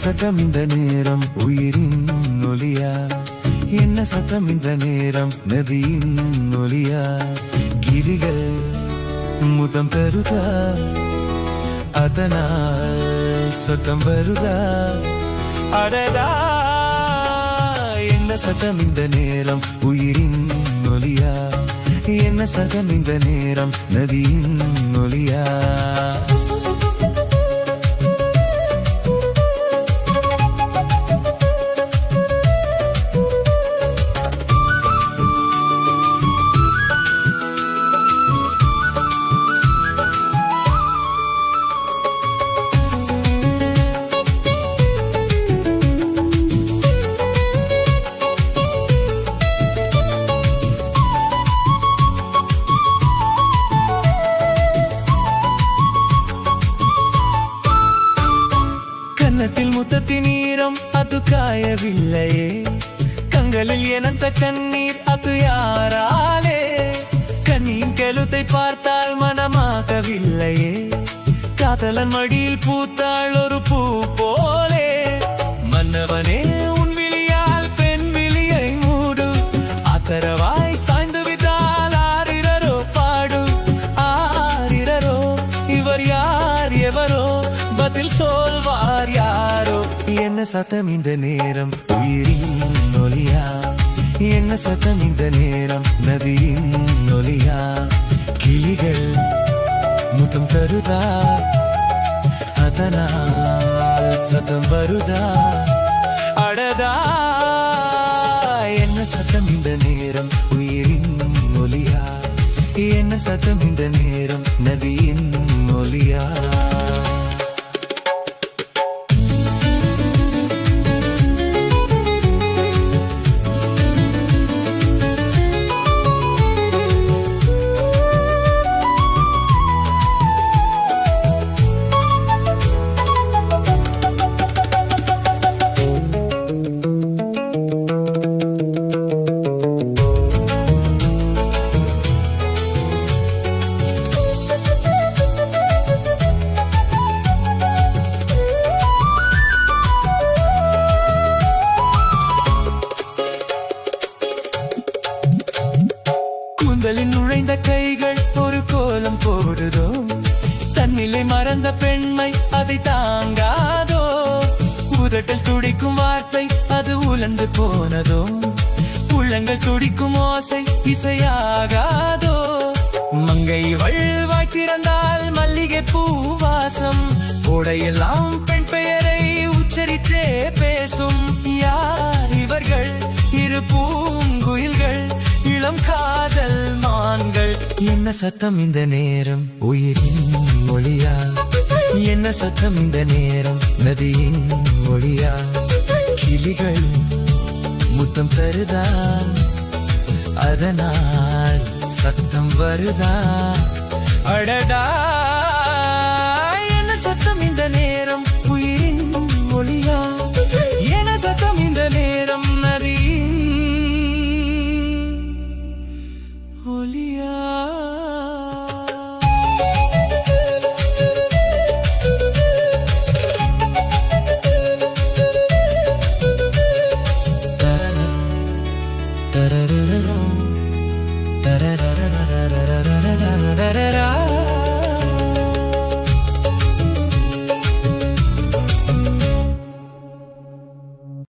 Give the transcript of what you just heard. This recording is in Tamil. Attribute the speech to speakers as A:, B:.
A: சத்தம் இந்த நேரம் உயிரின் ஒலியா? என்ன சத்தம் இந்த நேரம் நதியின் ஒலியா? கிளிகள் முதம் தருதா, அதனால் சத்தம் வருதா? அடடா, என்ன சத்தம் இந்த நேரம் உயிரின் ஒலியா? என்ன சத்தம் இந்த நேரம் நதியின் ஒலியா? கன்னத்தில் முத்தத்தின் ஈரம் அது காயவில்லையே, கண்களில் எனந்த கண்ணீர் அது யாராலே? கண்ணின் கெழுத்தை பார்த்தால் மனமாகவில்லையே, காதலன் மடியில் பூத்தாள் ஒரு பூ போலே. மன்னவனே உன் விழியால் பெண் விழியை மூடு, ஆதரவாய் சாய்ந்து விட்டால் ஆரிரரோ பாடு. ஆரிரரோ இவர் யார் எவரோ, பதில் சொல்வார் யாரோ? என்ன சத்தம் இந்த நேரம் உயிரின் ஒலியா? என்ன சத்தம் இந்த நேரம் நதியின் ஒலியா? கிளிகள் முத்தம் தருதா, அதனால் சத்தம் வருதா? அடடா, என்ன சத்தம் இந்த நேரம் உயிரின் ஒலியா? என்ன சத்தம் இந்த நேரம் நதியின் ஒலியா? கூந்தலில் நுழைந்த கைகள் ஒரு கோலம் போடுதோ, தன்னிலை மறந்த பெண்மை அதை தாங்காதோ. உதட்டல் துடிக்கும் வார்த்தை அது உலர்ந்து போனதோ, உள்ளங்கள் துடிக்கும் ஓசை இசையாகாதோ. மங்கை வாய் திறந்தால் மல்லிகை பூவாசம், உடையெல்லாம் பெண் பெயரை உச்சரித்தே பேசும். யார் இவர்கள்? இரு பூங்குயில்கள், இளம் காதல் மான்கள். என்ன சத்தம் இந்த நேரம் உயிரின் ஒலியா? என்ன சத்தம் இந்த நேரம் நதியின் ஒலியா? கிளிகள் முத்தம் தருதா, அதனால் சத்தம் வருதா? அடடா,